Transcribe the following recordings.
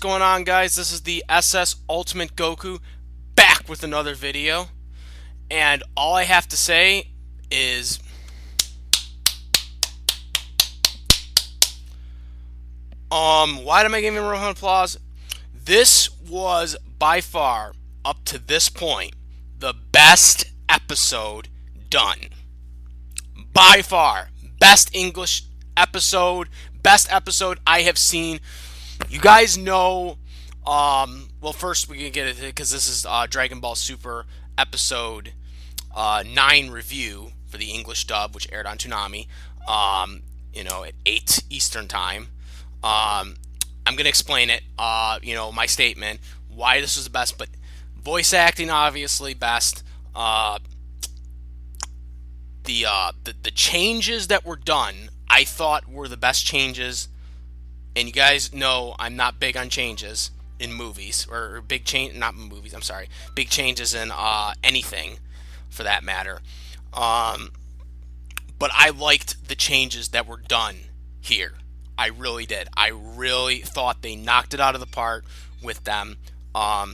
going on, guys? This is the SS Ultimate Goku back with another video. And all I have to say is why am I giving a round of applause? This was by far, up to this point, the best episode done. By far, best English episode, best episode I have seen. You guys know, well, first we can get it because this is Dragon Ball Super episode 9 review for the English dub, which aired on Toonami, at 8 Eastern Time. I'm going to explain it, my statement, why this was the best, but voice acting, obviously, best. The changes that were done, I thought were the best changes. And you guys know I'm not big on changes in movies, or big change, not in movies, I'm sorry, big changes in anything, for that matter. But I liked the changes that were done here. I really did. I really thought they knocked it out of the park with them. I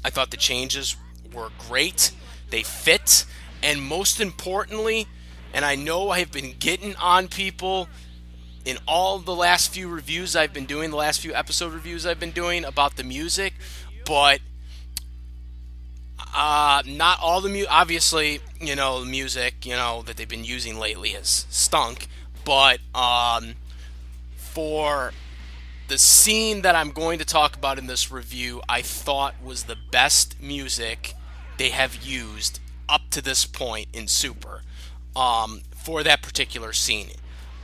thought the changes were great. They fit. And most importantly, and I know I have been getting on people in all the last few reviews I've been doing, the last few episode reviews I've been doing about the music, but not all the music. Obviously, the music, that they've been using lately has stunk, but for the scene that I'm going to talk about in this review, I thought was the best music they have used up to this point in Super, for that particular scene.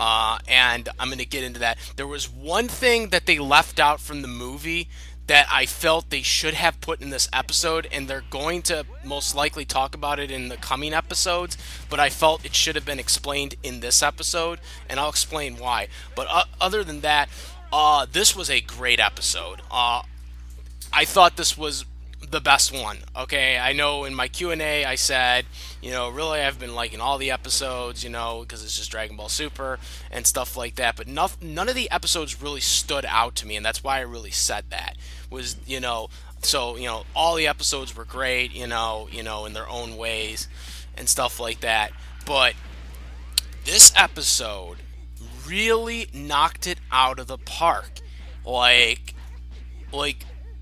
And I'm going to get into that. There was one thing that they left out from the movie that I felt they should have put in this episode, and they're going to most likely talk about it in the coming episodes, but I felt it should have been explained in this episode, and I'll explain why. But other than that, this was a great episode. I thought this was the best one. Okay, I know in my Q&A I said, really I've been liking all the episodes, because it's just Dragon Ball Super and stuff like that, but none of the episodes really stood out to me, and that's why I really said that. So, all the episodes were great, in their own ways and stuff like that, but this episode really knocked it out of the park. Like,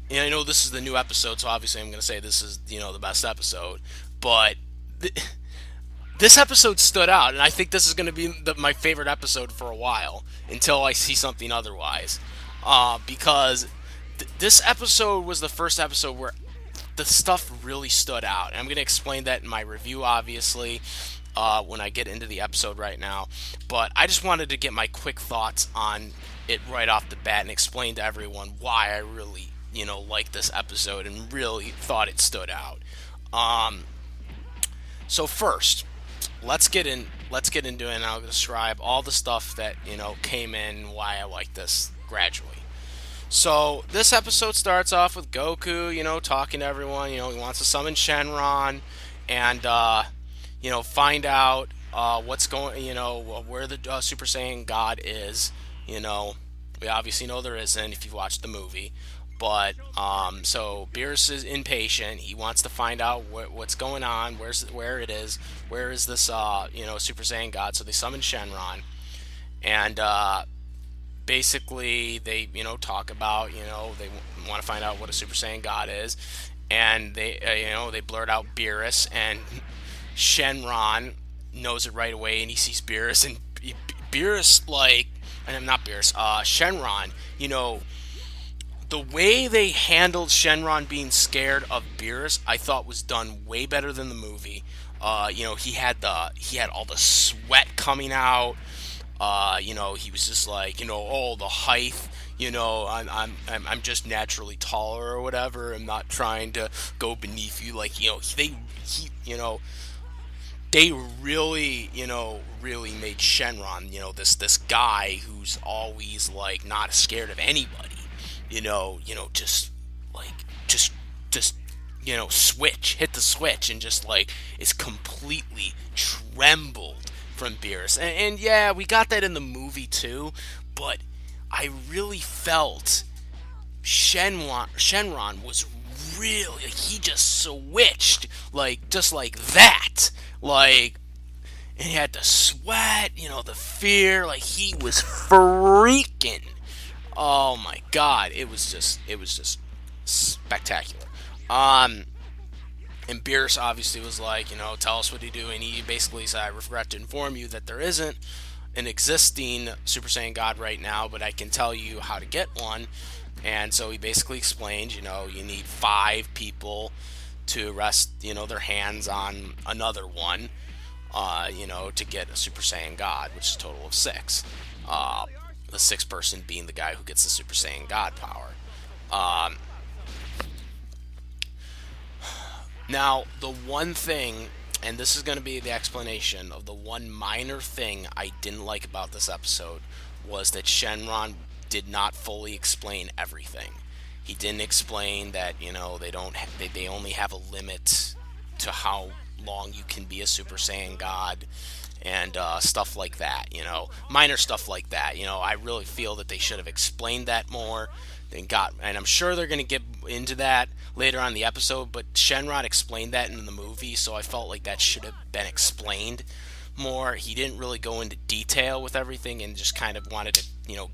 and I know this is the new episode, so obviously I'm going to say this is, the best episode. But this episode stood out, and I think this is going to be my favorite episode for a while, until I see something otherwise. Because this episode was the first episode where the stuff really stood out. And I'm going to explain that in my review, obviously, when I get into the episode right now. But I just wanted to get my quick thoughts on it right off the bat and explain to everyone why I really liked this episode and really thought it stood out. So first, let's get into it, and I'll describe all the stuff that came in and why I like this gradually. So this episode starts off with Goku, talking to everyone. He wants to summon Shenron and find out what's going, where the Super Saiyan God is. We obviously know there isn't if you've watched the movie. But, so Beerus is impatient. He wants to find out what's going on, where it is, where is this, Super Saiyan God. So they summon Shenron, and, basically they, talk about, they want to find out what a Super Saiyan God is, and they, they blurt out Beerus, and Shenron knows it right away, and he sees Beerus, and Beerus, Shenron, the way they handled Shenron being scared of Beerus, I thought was done way better than the movie. He had all the sweat coming out. He was just like, oh, the height. I'm just naturally taller or whatever. I'm not trying to go beneath you. Like, they really, really made Shenron, this guy who's always like not scared of anybody. Hit the switch, and just like is completely trembled from Beerus. And yeah, we got that in the movie too, but I really felt Shenron was really, he just switched like just like that, like, and he had to sweat, the fear, like he was freaking. Oh my god, it was just spectacular. Um, and Beerus obviously was like, tell us what you do, and he basically said, I regret to inform you that there isn't an existing Super Saiyan God right now, but I can tell you how to get one. And so he basically explained, you need 5 people to rest, their hands on another one, to get a Super Saiyan God, which is a total of 6. The 6th person being the guy who gets the Super Saiyan God power. Um, Now, the one thing, and this is going to be the explanation of the one minor thing I didn't like about this episode, was that Shenron did not fully explain everything. He didn't explain that they don't they only have a limit to how long you can be a Super Saiyan God, and stuff like that. Minor stuff like that. I really feel that they should have explained that more. And I'm sure they're going to get into that later on in the episode, but Shenron explained that in the movie, so I felt like that should have been explained more. He didn't really go into detail with everything and just kind of wanted to,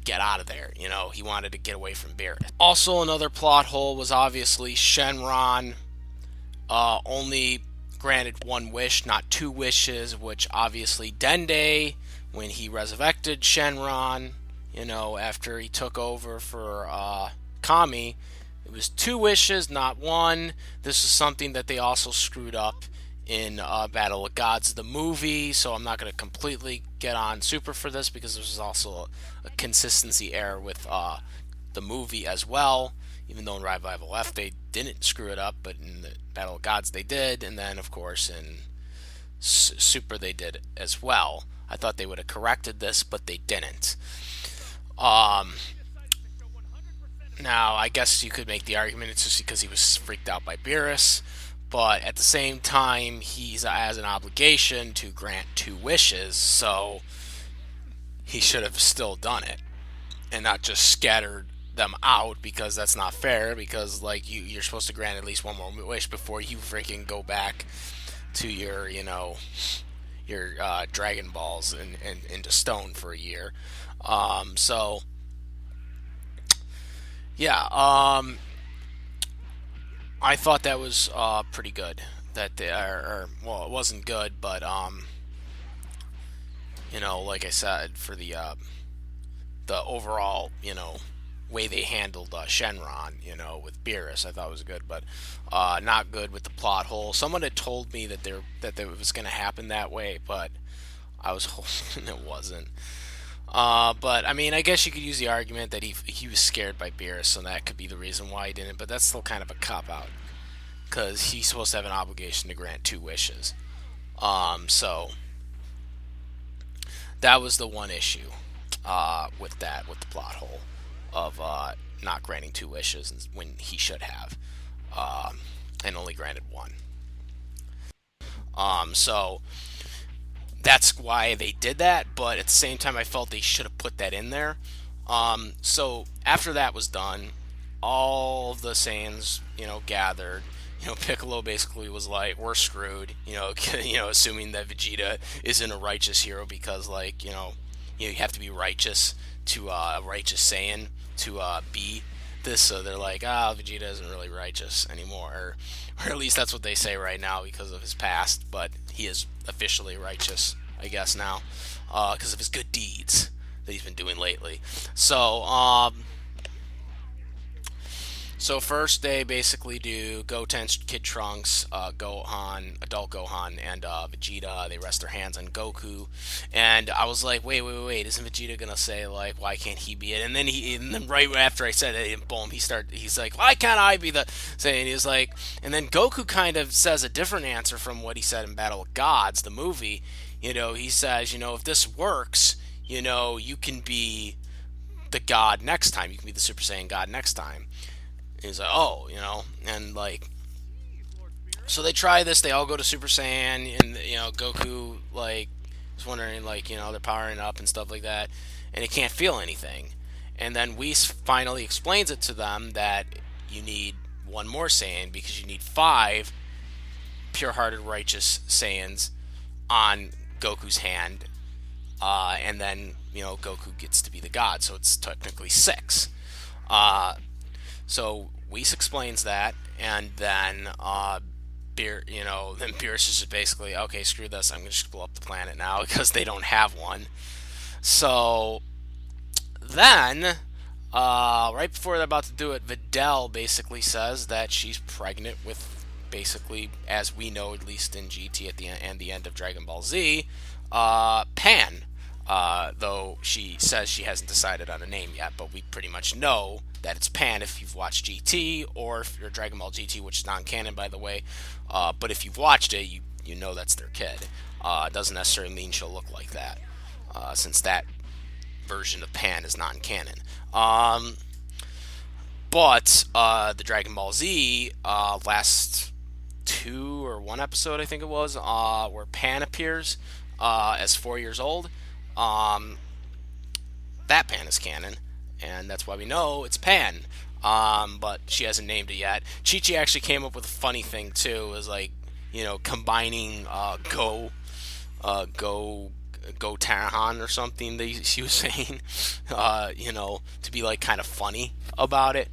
get out of there. He wanted to get away from Barret. Also, another plot hole was obviously Shenron only granted 1 wish, not 2 wishes, which obviously Dende, when he resurrected Shenron, after he took over for Kami, it was 2 wishes, not 1. This is something that they also screwed up in Battle of Gods, the movie, so I'm not going to completely get on Super for this because this is also a consistency error with the movie as well. Even though in Revival F they didn't screw it up, but in the Battle of Gods they did, and then of course in Super they did as well. I thought they would have corrected this, but they didn't. Um, Now, I guess you could make the argument it's just because he was freaked out by Beerus, but at the same time, he's has an obligation to grant 2 wishes, so he should have still done it and not just scattered them out, because that's not fair. Because like you're supposed to grant at least one more wish before you freaking go back to your Dragon Balls and into stone for a year. So yeah, I thought that was pretty good. That they are, well, it wasn't good, but like I said, for the overall, way they handled Shenron, with Beerus, I thought was good, but not good with the plot hole. Someone had told me that it was going to happen that way, but I was hoping it wasn't. But I mean, I guess you could use the argument that he was scared by Beerus, so that could be the reason why he didn't. But that's still kind of a cop out, because he's supposed to have an obligation to grant 2 wishes. So that was the one issue with the plot hole of not granting 2 wishes when he should have, and only granted 1. So that's why they did that. But at the same time, I felt they should have put that in there. So after that was done, all the Saiyans, gathered. Piccolo basically was like, "We're screwed." Assuming that Vegeta isn't a righteous hero, because you have to be righteous to a righteous Saiyan to be this. So they're like, Vegeta isn't really righteous anymore, or at least that's what they say right now because of his past. But he is officially righteous, I guess now, because of his good deeds that he's been doing lately. So first they basically do Goten, Kid Trunks, Gohan, Adult Gohan, and Vegeta. They rest their hands on Goku, and I was like, wait, isn't Vegeta gonna say like, why can't he be it? And then right after I said it, boom, he's like, why can't I be the saying? He's like, and then Goku kind of says a different answer from what he said in Battle of Gods, the movie. He says, if this works, you can be the God next time. You can be the Super Saiyan God next time. He's like, oh, and like, so they try this. They all go to Super Saiyan, and Goku like is wondering, like, they're powering up and stuff like that, and he can't feel anything. And then Whis finally explains it to them that you need one more Saiyan because you need five pure-hearted, righteous Saiyans on Goku's hand, and then Goku gets to be the god, so it's technically six. Uh, so Whis explains that, and then then Beerus is just basically, okay, screw this, I'm gonna just blow up the planet now because they don't have one. So then, right before they're about to do it, Videl basically says that she's pregnant with, basically, as we know, at least in GT at the end and the end of Dragon Ball Z, Pan. Though she says she hasn't decided on a name yet, but we pretty much know that it's Pan if you've watched GT, or if you're Dragon Ball GT, which is non-canon, by the way. But if you've watched it, you know that's their kid. It doesn't necessarily mean she'll look like that, since that version of Pan is non-canon. But the Dragon Ball Z last two or one episode, I think it was, where Pan appears as 4 years old. That Pan is canon, and that's why we know it's Pan. But she hasn't named it yet. Chi-Chi actually came up with a funny thing too. It was like, combining Go Tarahan or something that she was saying, to be like kind of funny about it.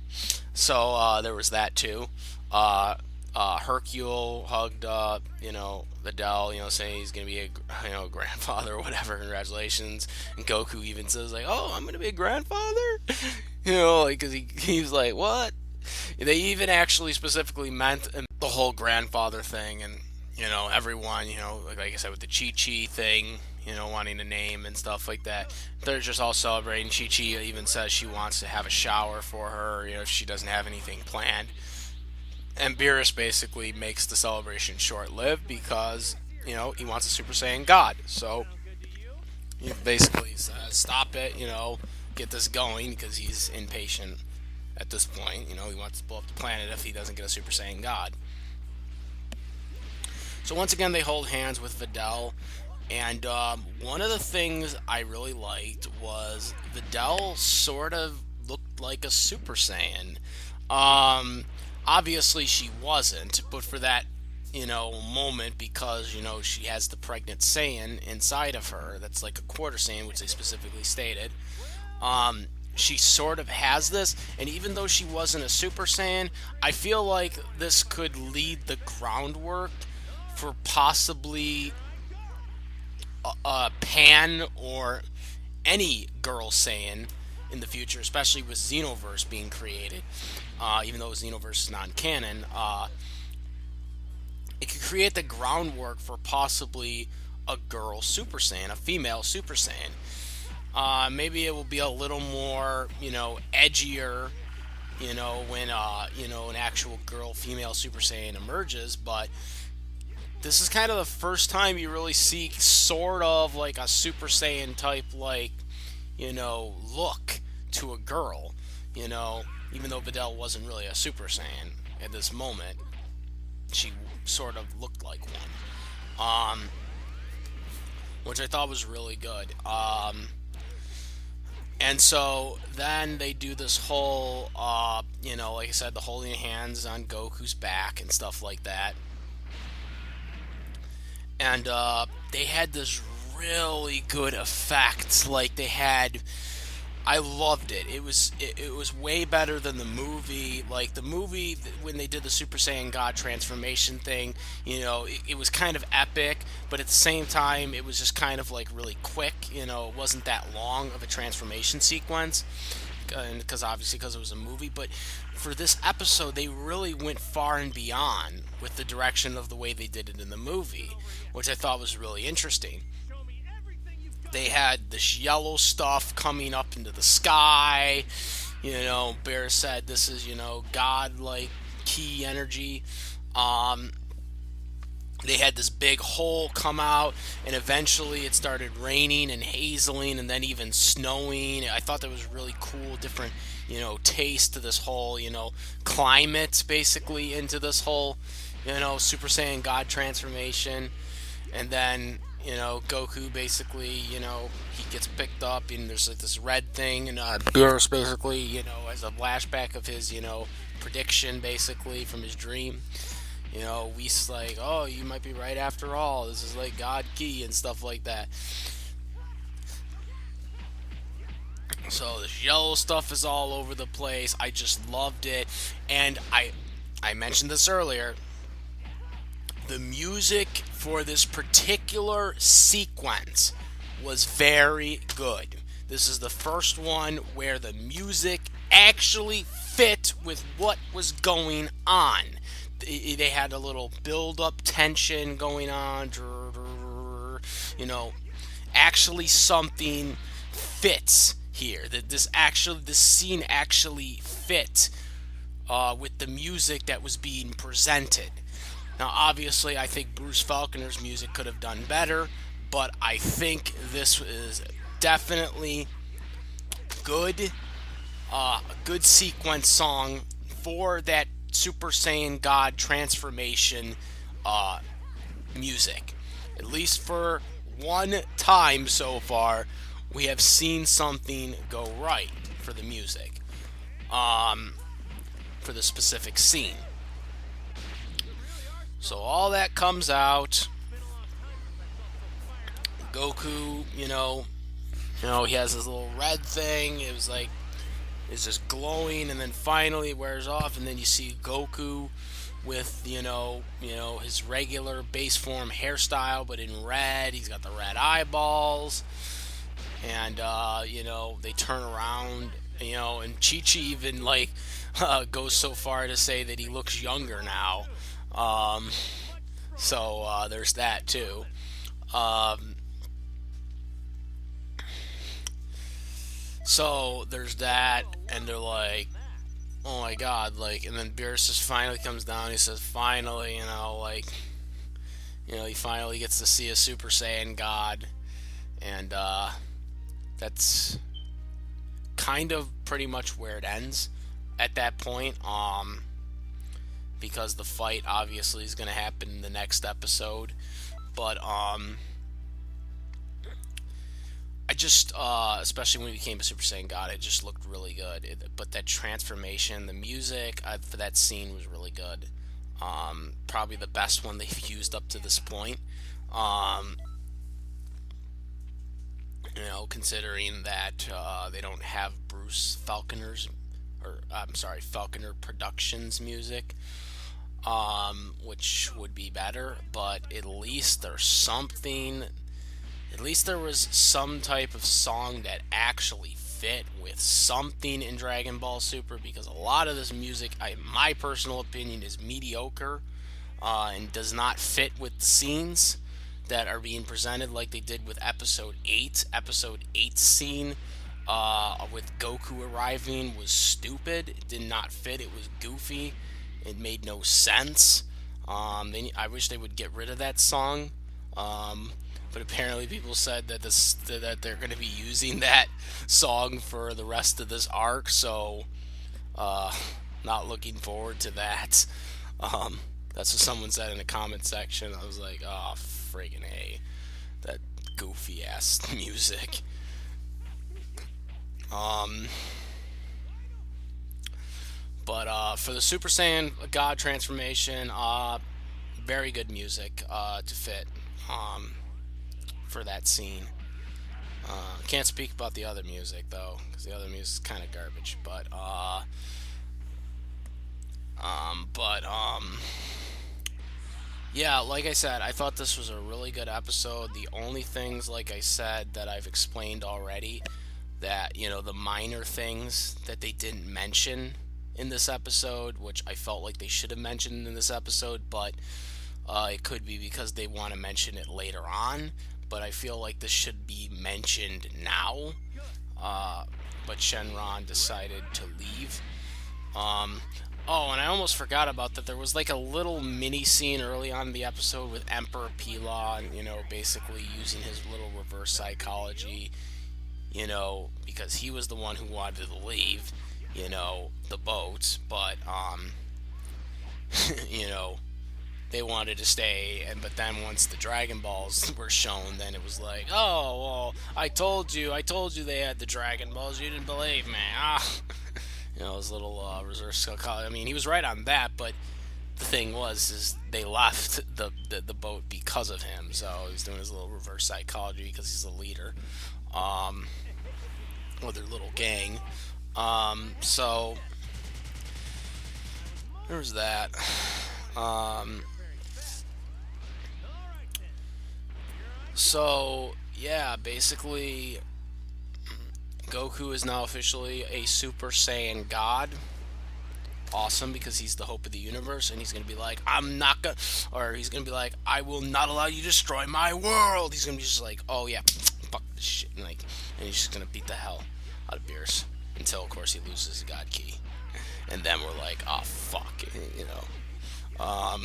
So there was that too. Hercule hugged, Videl, saying he's gonna be a grandfather or whatever. Congratulations. And Goku even says like, "Oh, I'm gonna be a grandfather," because he was like, "What?" They even actually specifically meant the whole grandfather thing, and everyone, like I said with the Chi-Chi thing, wanting a name and stuff like that. They're just all celebrating. Chi-Chi even says she wants to have a shower for her, if she doesn't have anything planned. And Beerus basically makes the celebration short-lived because, he wants a Super Saiyan God. So, he basically says, stop it, get this going, because he's impatient at this point. He wants to blow up the planet if he doesn't get a Super Saiyan God. So once again, they hold hands with Videl. And one of the things I really liked was Videl sort of looked like a Super Saiyan. Obviously she wasn't, but for that, moment, because, she has the pregnant Saiyan inside of her, that's like a quarter Saiyan, which they specifically stated. She sort of has this, and even though she wasn't a Super Saiyan, I feel like this could lead the groundwork for possibly Pan or any girl Saiyan in the future, especially with Xenoverse being created. Even though Xenoverse is non-canon, it could create the groundwork for possibly a girl Super Saiyan, a female Super Saiyan. Maybe it will be a little more, edgier, when, an actual girl female Super Saiyan emerges, but this is kind of the first time you really see sort of like a Super Saiyan type, like, look to a girl, even though Videl wasn't really a Super Saiyan at this moment, she sort of looked like one, which I thought was really good. And so then they do this whole, like I said, the holding hands on Goku's back and stuff like that. And they had this really good effect. Like I loved it. It was way better than the movie. Like the movie, when they did the Super Saiyan God transformation thing, it was kind of epic, but at the same time, it was just kind of like really quick. It wasn't that long of a transformation sequence, because it was a movie. But for this episode, they really went far and beyond with the direction of the way they did it in the movie, which I thought was really interesting. They had this yellow stuff coming up into the sky. Bear said this is, God-like key energy. They had this big hole come out, and eventually it started raining and hazeling and then even snowing. I thought that was really cool, different, taste to this whole, climate, basically, into this whole, Super Saiyan God transformation. And then Goku basically, he gets picked up and there's like this red thing, and Beerus basically, has a flashback of his, prediction basically from his dream. Whis like, oh, you might be right after all. This is like God Key and stuff like that. So this yellow stuff is all over the place. I just loved it, and I mentioned this earlier. The music for this particular sequence was very good. This is the first one where the music actually fit with what was going on. They had a little build up tension going on. You know, actually something fits here. That this scene actually fit with the music that was being presented. Now, obviously, I think Bruce Falconer's music could have done better, but I think this is definitely good, a good sequence song for that Super Saiyan God transformation uh, music. At least for one time so far, we have seen something go right for the music, um, for the specific scene. So all that comes out. Goku, he has this little red thing. It was like it's just glowing, and then finally it wears off, and then you see Goku with his regular base form hairstyle, but in red. He's got the red eyeballs, and they turn around, and Chi Chi even like goes so far to say that he looks younger now. Um, so there's that too. Um, so there's that, and they're like, "Oh my God!" Like, and then Beerus just finally comes down. He says, "Finally, he finally gets to see a Super Saiyan God," and that's kind of pretty much where it ends at that point. Because the fight obviously is going to happen in the next episode, but I just, especially when he became a Super Saiyan God, it just looked really good. But that transformation, the music for that scene was really good. Probably the best one they've used up to this point. Um, Considering that they don't have Bruce Falconer's, or I'm sorry, Falconer Productions music, which would be better. But at least there's something. At least there was some type of song that actually fit with something in Dragon Ball Super, because a lot of this music, in my personal opinion, is mediocre and does not fit with the scenes that are being presented like they did with Episode 8. Episode 8 scene with Goku arriving was stupid. It did not fit. It was goofy. It made no sense. I wish they would get rid of that song. But apparently people said that they're going to be using that song for the rest of this arc, so not looking forward to that. That's what someone said in the comment section. I was like, oh, friggin' A. That goofy ass music. Um, but for the Super Saiyan God transformation, very good music to fit for that scene. Can't speak about the other music though, because the other music is kind of garbage. But yeah, like I said, I thought this was a really good episode. The only things, like I said, that I've explained already, that the minor things that they didn't mention in this episode, which I felt like they should have mentioned in this episode, but it could be because they want to mention it later on. But I feel like this should be mentioned now. But Shenron decided to leave. Oh, and I almost forgot about that. There was like a little mini scene early on in the episode with Emperor Pilaf, and basically using his little reverse psychology, because he was the one who wanted to leave, the boat. But you know, they wanted to stay, and but then once the Dragon Balls were shown, then it was like, oh well, I told you they had the Dragon Balls, you didn't believe me. Ah, his little reverse psychology. I mean, he was right on that, but the thing was, is they left the boat because of him. So he's doing his little reverse psychology because he's a leader, um, or their little gang. So there's that. Um, so yeah, basically, Goku is now officially a Super Saiyan God. Awesome, because he's the hope of the universe, and he's gonna be like, I'm not gonna, or he's gonna be like, I will not allow you to destroy my world. He's gonna be just like, oh yeah, fuck this shit, and he's just gonna beat the hell out of Beerus until, of course, he loses his God Key, and then we're like, oh fuck, you know. I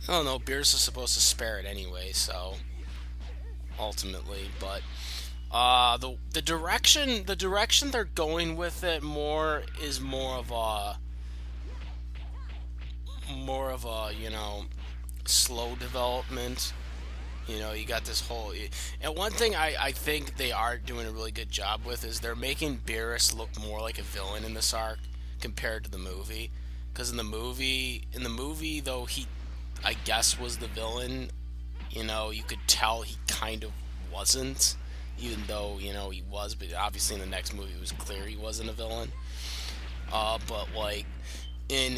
don't know. Beerus is supposed to spare it anyway, so ultimately, but the direction they're going with it more is more of a slow development. You got this whole, and one thing I think they are doing a really good job with is they're making Beerus look more like a villain in this arc compared to the movie. Because in the movie though, he, I guess, was the villain. You could tell he kind of wasn't, even though he was. But obviously in the next movie, it was clear he wasn't a villain. But like in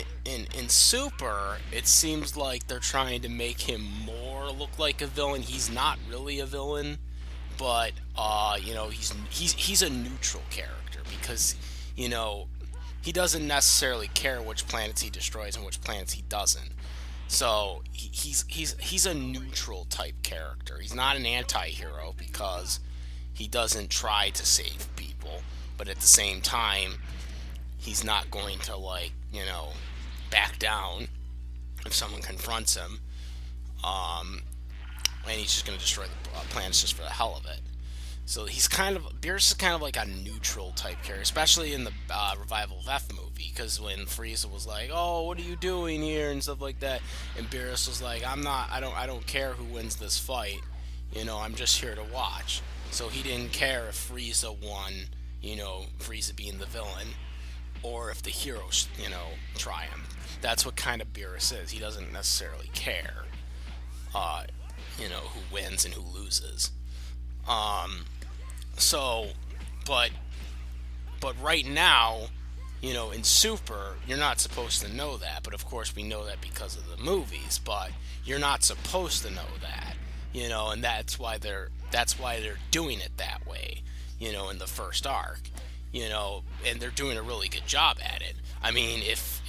Super, it seems like they're trying to make him more look like a villain. He's not really a villain, but he's a neutral character because you know he doesn't necessarily care which planets he destroys and which planets he doesn't. So he's a neutral type character. He's not an anti-hero because he doesn't try to save people, but at the same time, he's not going to back down if someone confronts him. And he's just going to destroy the planets just for the hell of it. So Beerus is kind of like a neutral type character, especially in the Revival of F movie, because when Frieza was like, "Oh, what are you doing here?" and stuff like that, and Beerus was like, I don't care who wins this fight, I'm just here to watch." So he didn't care if Frieza won, Frieza being the villain, or if the heroes, triumph. That's what kind of Beerus is. He doesn't necessarily care, who wins and who loses. So, but right now, in Super, you're not supposed to know that. But of course, we know that because of the movies. But you're not supposed to know that, and that's why they're doing it that way, in the first arc, and they're doing a really good job at it. I mean, if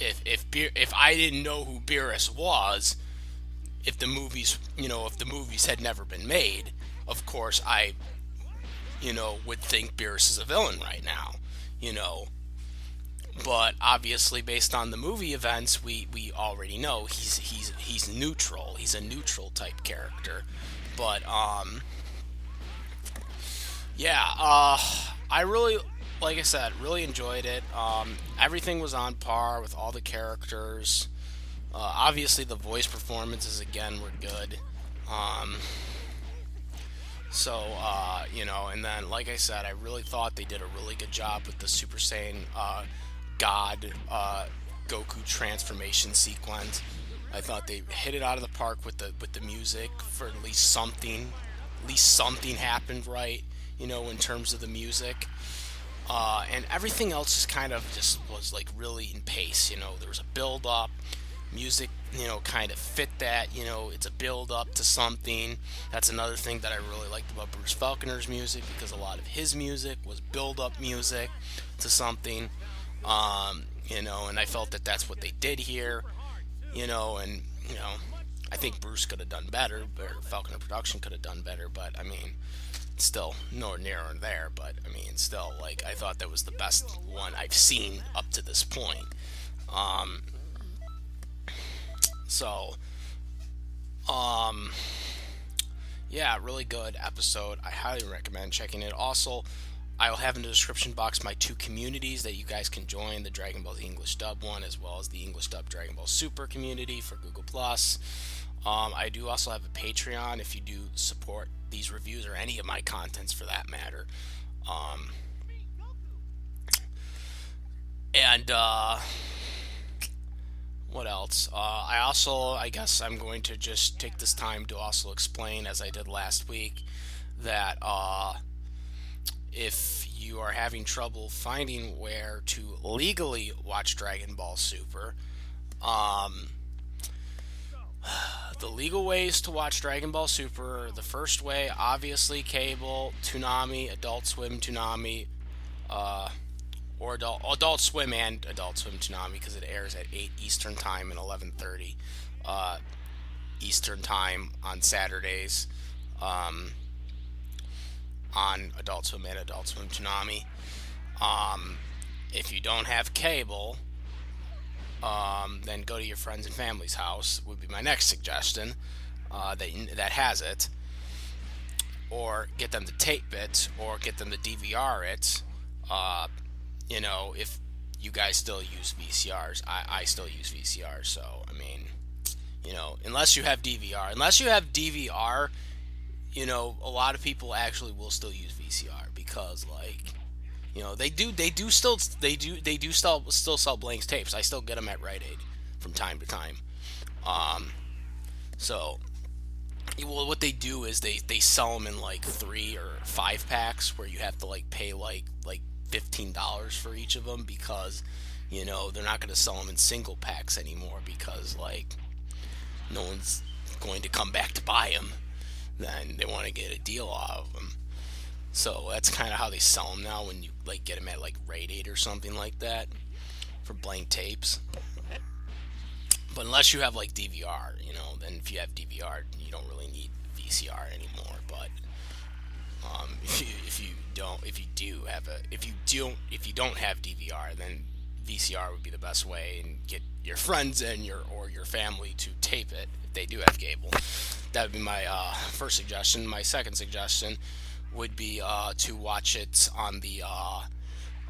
I didn't know who Beerus was, if the movies had never been made, of course I would think Beerus is a villain right now, but obviously based on the movie events, we already know he's neutral. He's a neutral type character. But yeah, I really, like I said, really enjoyed it. Everything was on par with all the characters. Obviously the voice performances again were good. So, and then, like I said, I really thought they did a really good job with the Super Saiyan God Goku transformation sequence. I thought they hit it out of the park with the music for at least something. At least something happened right, in terms of the music. And everything else just was like really in pace. There was a build up. Music, kind of fit that. It's a build up to something. That's another thing that I really liked about Bruce Falconer's music, because a lot of his music was build up music to something. And I felt that that's what they did here. I think Bruce could have done better, or Falconer Production could have done better, but I mean, still nowhere near there. But I mean, still, like, I thought that was the best one I've seen up to this point. So, yeah, really good episode. I highly recommend checking it. Also, I'll have in the description box my two communities that you guys can join, the Dragon Ball Z English dub one, as well as the English dub Dragon Ball Super community for Google Plus. I do also have a Patreon if you do support these reviews or any of my contents for that matter. Um, and what else? I guess I'm going to just take this time to also explain, as I did last week, that if you are having trouble finding where to legally watch Dragon Ball Super, um, the legal ways to watch Dragon Ball Super, the first way, obviously, cable, Toonami, Adult Swim, Toonami, uh, or Adult Swim and Adult Swim Toonami, because it airs at 8 Eastern Time and 11:30 uh, Eastern Time on Saturdays, um, on Adult Swim and Adult Swim Toonami. If you don't have cable, then go to your friends and family's house would be my next suggestion, that has it, or get them to tape it, or get them to DVR it. If you guys still use VCRs, I still use VCRs. So I mean, unless you have DVR, a lot of people actually will still use VCR because, like, they do still sell blanks tapes. I still get them at Rite Aid from time to time. Um, so, well, what they do is they sell them in like 3 or 5 packs where you have to like pay like $15 for each of them, because they're not going to sell them in single packs anymore, because like no one's going to come back to buy them. Then they want to get a deal off of them. So that's kind of how they sell them now, when you like get them at like Rite Aid or something like that for blank tapes. But unless you have like DVR, then if you have DVR, you don't really need VCR anymore. But if you don't have DVR, then VCR would be the best way, and get your friends and your family to tape it if they do have cable. That would be my first suggestion. My second suggestion would be to watch it on the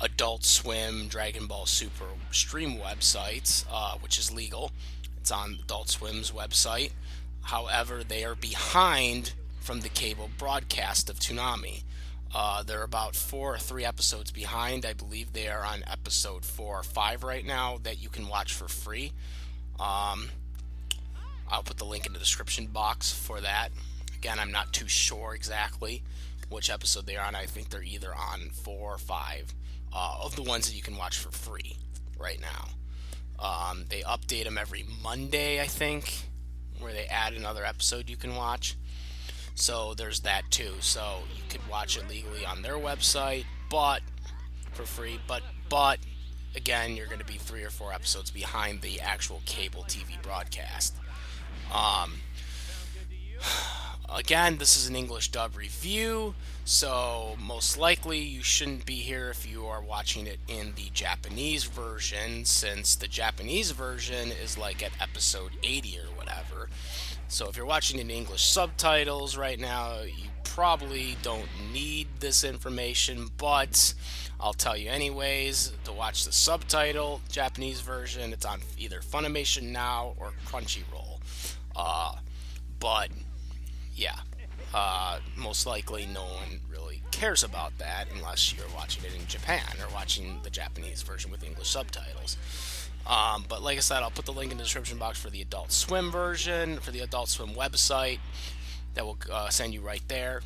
Adult Swim Dragon Ball Super stream website, which is legal. It's on Adult Swim's website. However, they are behind from the cable broadcast of Toonami. They're about 4 or 3 episodes behind. I believe they are on episode 4 or 5 right now that you can watch for free. I'll put the link in the description box for that. Again, I'm not too sure exactly which episode they are on. I think they're either on 4 or 5 of the ones that you can watch for free right now. They update them every Monday, I think, where they add another episode you can watch. So there's that too. So you could watch it legally on their website, but for free. But again, you're going to be 3 or 4 episodes behind the actual cable TV broadcast. Again, this is an English dub review, so most likely you shouldn't be here if you are watching it in the Japanese version, since the Japanese version is like at episode 80 or whatever. So if you're watching in English subtitles right now, you probably don't need this information, but I'll tell you anyways, to watch the subtitle Japanese version. It's on either Funimation Now or Crunchyroll. But yeah, most likely no one really cares about that unless you're watching it in Japan or watching the Japanese version with English subtitles. But like I said, I'll put the link in the description box for the Adult Swim version, for the Adult Swim website. That will send you right there.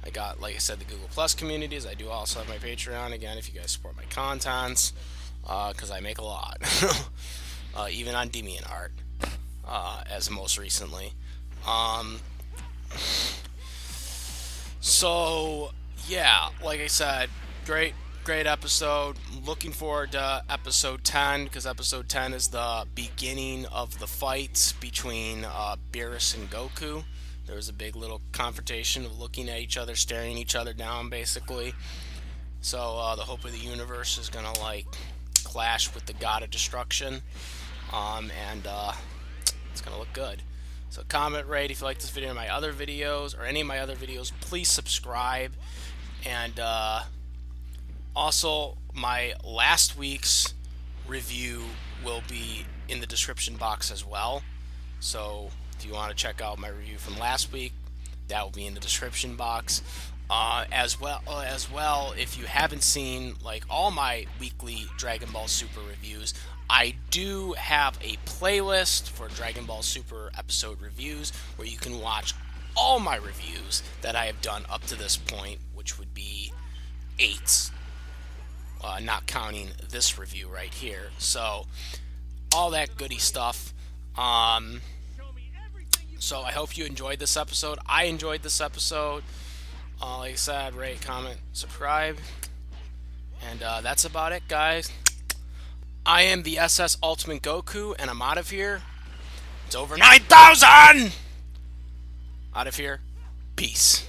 I got, like I said, the Google Plus communities. I do also have my Patreon, again, if you guys support my contents, because I make a lot. Even on DeviantArt, as most recently. So, yeah, like I said, great episode. Looking forward to episode 10, because episode 10 is the beginning of the fight between Beerus and Goku. There was a big little confrontation of looking at each other, staring each other down, basically. So the hope of the universe is gonna like clash with the God of Destruction, and it's gonna look good. So comment, rate if you like this video or my other videos, or any of my other videos. Please subscribe. And also, my last week's review will be in the description box as well. So if you want to check out my review from last week, that will be in the description box. As well, if you haven't seen like all my weekly Dragon Ball Super reviews, I do have a playlist for Dragon Ball Super episode reviews where you can watch all my reviews that I have done up to this point, which would be 8, not counting this review right here. So all that goody stuff. So I hope you enjoyed this episode. I enjoyed this episode. Like I said, rate, comment, subscribe. And that's about it, guys. I am the SS Ultimate Goku, and I'm out of here. It's over 9,000! Out of here. Peace.